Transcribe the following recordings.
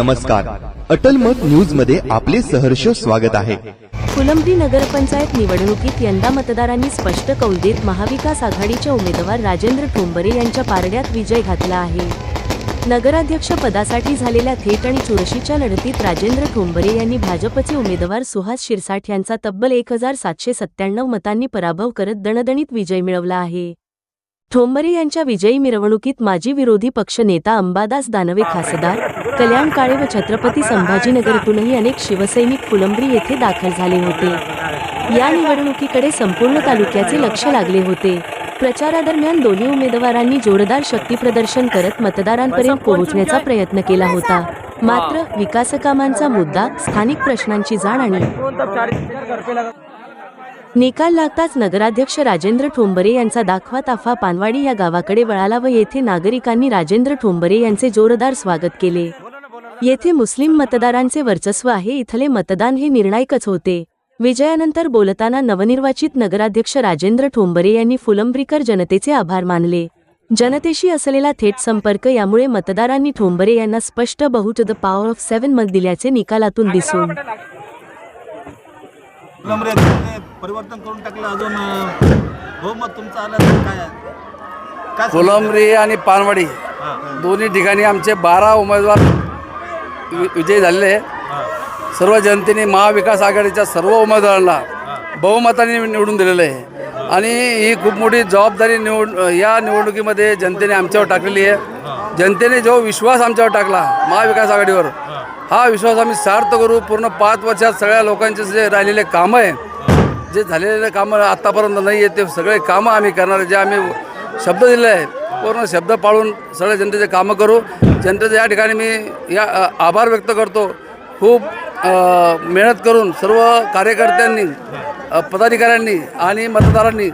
नमस्कार. अटल मत न्यूज मध्ये आपले सहर्ष स्वागत आहे. फुलंब्री नगरपंचायत निवडणुकीत यंदा मतदारांनी स्पष्ट कौल देत महाविकास आघाडीचे उमेदवार राजेंद्र ठोंबरे यांच्या पारड्यात विजय घातला आहे. नगराध्यक्ष पदासाठी झालेल्या थेट आणि चुरशीच्या लढतीत राजेंद्र ठोंबरे यांनी भाजपचे उमेदवार सुहास शिरसाट यांचा तब्बल 1797 मतांनी पराभव करत दणदणीत विजय मिळवला आहे. ठोंबरे यांच्या विजयी मिरवणुकीत माजी विरोधी पक्ष नेता अंबादास दानवे, खासदार कल्याण काळे व छत्रपती संभाजीनगरतूनही अनेक शिवसैनिक फुलंब्री येथे दाखल झाले होते. या निवडणुकीकडे संपूर्ण तालुक्याचे लक्ष लागले होते. प्रचारादरम्यान दोन्ही उमेदवारांनी जोरदार शक्तीप्रदर्शन करत मतदारांपर्यंत पोहोचण्याचा प्रयत्न केला होता. मात्र विकासकामांचा मुद्दा, स्थानिक प्रश्नांची जाण आणि निकाल लागताच नगराध्यक्ष राजेंद्र ठोंबरे यांचा दाखवा ताफा पानवाडी या गावाकडे वळाला व येथे नागरिकांनी राजेंद्र ठोंबरे यांचे जोरदार स्वागत केले. येथे मुस्लिम मतदारांचे वर्चस्व आहे, इथले मतदान हे निर्णायकच होते. विजयानंतर बोलताना नवनिर्वाचित नगराध्यक्ष राजेंद्र ठोंबरे यांनी फुलंब्रीकर जनतेचे आभार मानले. जनतेशी असलेला थेट संपर्क यामुळे मतदारांनी ठोंबरे यांना स्पष्ट बहु टू द पॉवर ऑफ 7 मत दिल्याचे निकालातून दिसून परिवर्तन करून टाकलं. अजून बहुमत तुमचं आलं तर काय? फुलंब्री आणि पानवाडी दोन्ही ठिकाणी आमचे 12 उमेदवार विजयी झालेले. सर्व जनतेने महाविकास आघाडीच्या सर्व उमेदवारांना बहुमताने निवडून दिलेलं आहे आणि ही खूप मोठी जबाबदारी या निवडणुकीमध्ये जनतेने आमच्यावर टाकलेली आहे. जनतेने जो विश्वास आमच्यावर टाकला महाविकास आघाडीवर, हा विश्वास आम्ही सार्थ करू. पूर्ण 5 वर्षात सगळ्या लोकांचे जे राहिलेले कामं आहे, जे झालेले कामं आत्तापर्यंत नाही आहेत, ते सगळे कामं आम्ही करणार. जे आम्ही शब्द दिले आहेत पूर्ण शब्द पाळून सगळ्या जनतेचे कामं करू. जनतेचे या ठिकाणी मी आभार व्यक्त करतो. खूप मेहनत करून सर्व कार्यकर्त्यांनी, पदाधिकाऱ्यांनी आणि मतदारांनी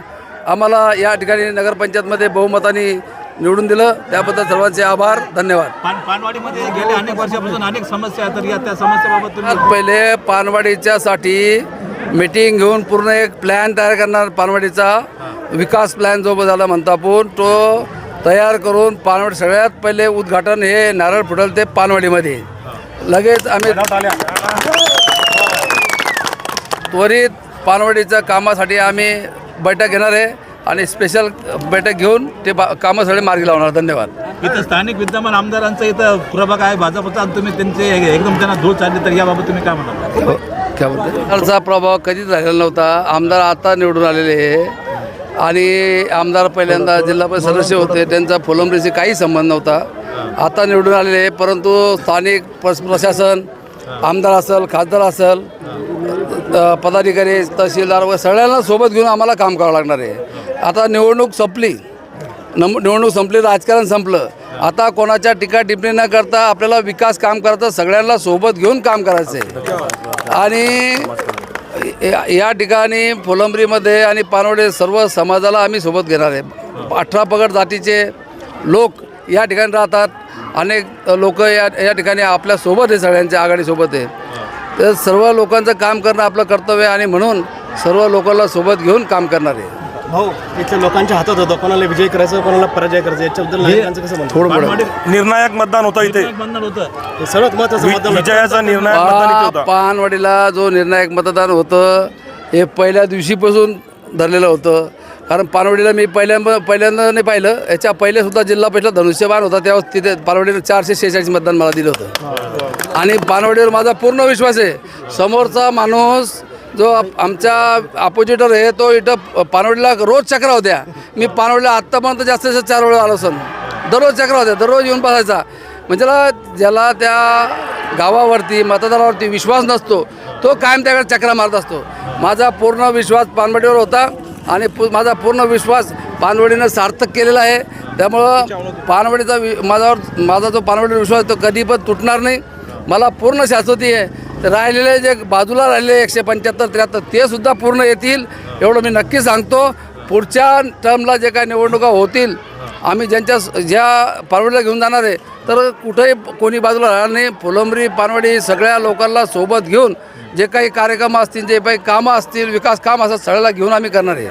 आम्हाला या ठिकाणी नगरपंचायतमध्ये बहुमताने निवडून दिलं. त्याबद्दल सर्वांचे आभार, धन्यवाद. पानवाडीमध्ये गेल्या अनेक वर्षापासून अनेक समस्या आहेत, तर त्या समस्याबाबत तुम्ही पहिले पानवाडीच्यासाठी मीटिंग घेऊन पूर्ण एक प्लॅन तयार करणार. पानवाडीचा विकास प्लॅन जो झाला म्हणतो आपण, तो तयार करून पानवाडी सगळ्यात पहिले उद्घाटन हे नारळ फुटल ते पानवाडीमध्ये. लगेच आम्ही त्वरित पानवाडीच्या कामासाठी आम्ही बैठक घेणार आहे आणि स्पेशल बैठक घेऊन ते कामं सगळे मार्गी लावणार. धन्यवाद. इथं स्थानिक विद्यमान आमदारांचा इथं प्रभाग आहे भाजपचा, तुम्ही त्यांचे एकदम त्यांना धूळ चालली, तर याबाबत तुम्ही काय म्हणाल? आमदारचा प्रभाव कधीच झालेला नव्हता. आमदार आता निवडून आलेले आहे आणि आमदार पहिल्यांदा जिल्हा परिषद सदस्य होते, त्यांचा फुलंब्रीशी काही संबंध नव्हता. आता निवडून आलेले आहे, परंतु स्थानिक प्रशासन, आमदार असेल, खासदार असेल, पदाधिकारी, तहसीलदार व सगळ्यांना सोबत घेऊन आम्हाला काम करावं लागणार आहे. आता निवडणूक संपली, राजकारण संपलं. आता कोणाच्या टीका टिप्पणी न करता आपल्याला विकास काम करायचं, सगळ्यांना सोबत घेऊन काम करायचं आहे. आणि या ठिकाणी फुलंब्रीमध्ये आणि पानवाडी सर्व समाजाला आम्ही सोबत घेणार आहे. 18 पगड जातीचे लोक या ठिकाणी राहतात. अनेक लोक या ठिकाणी आपल्यासोबत आहे, सगळ्यांच्या आघाडीसोबत आहे. तर सर्व लोकांचं काम करणं आपलं कर्तव्य आहे आणि म्हणून सर्व लोकांना सोबत घेऊन काम करणार आहे. भाऊ, इथल्या लोकांच्या हातात होतं, कोणाला विजय करायचं, कोणाला पराजय करायचं, याच्याबद्दल नागरिकांचं कसं म्हणतो? थोडं निर्णायक मतदान होतं इथे. हे सर्वात महत्त्वाचं मतदान, विजयाचा निर्णायक मतदान इथे होता. पानवाडीला जो निर्णायक मतदान होतं हे पहिल्या दिवशीपासून धरलेलं होतं. कारण पानवाडीला मी पहिल्यांदा नाही पाहिलं, याच्या पहिले सुद्धा जिल्हा परिषद धनुष्यबाण होता, तेव्हा तिथे पानवाडीला 446 मतदान मला दिलं होतं. आणि पानवाडीवर माझा पूर्ण विश्वास आहे. समोरचा माणूस जो आमच्या अपोजिटर आहे, तो इथं पानवाडीला रोज चक्रा होत्या. मी पानवाडीला आत्तापर्यंत जास्तीत जास्त 4 वेळा आलो असून दररोज चक्रा होत्या, दररोज येऊन बसायचा. म्हणजे ज्याला त्या गावावरती, मतदारावरती विश्वास नसतो, तो कायम त्याकडे चक्रा मारत असतो. माझा पूर्ण विश्वास पानवाडीवर होता आणि माझा पूर्ण विश्वास पानवाडीनं सार्थक केलेला आहे. त्यामुळं पानवाडीचा माझा जो पानवाडीवर विश्वास तो कधी पण तुटणार नाही. मला पूर्ण शाश्वती आहे. तर राहिलेले जे बाजूला राहिलेले 175-73 ते सुद्धा पूर्ण येतील, एवढं मी नक्की सांगतो. पुढच्या टर्मला जे काही निवडणुका होतील, आम्ही ज्या पानवाडीला घेऊन जाणार आहे, तर कुठेही कोणी बाजूला राहणार नाही. फुलंब्री, पानवाडी सगळ्या लोकांना सोबत घेऊन जे काही कार्यक्रम असतील, जे काही कामं असतील, विकास काम असं सगळ्याला घेऊन आम्ही करणार आहे.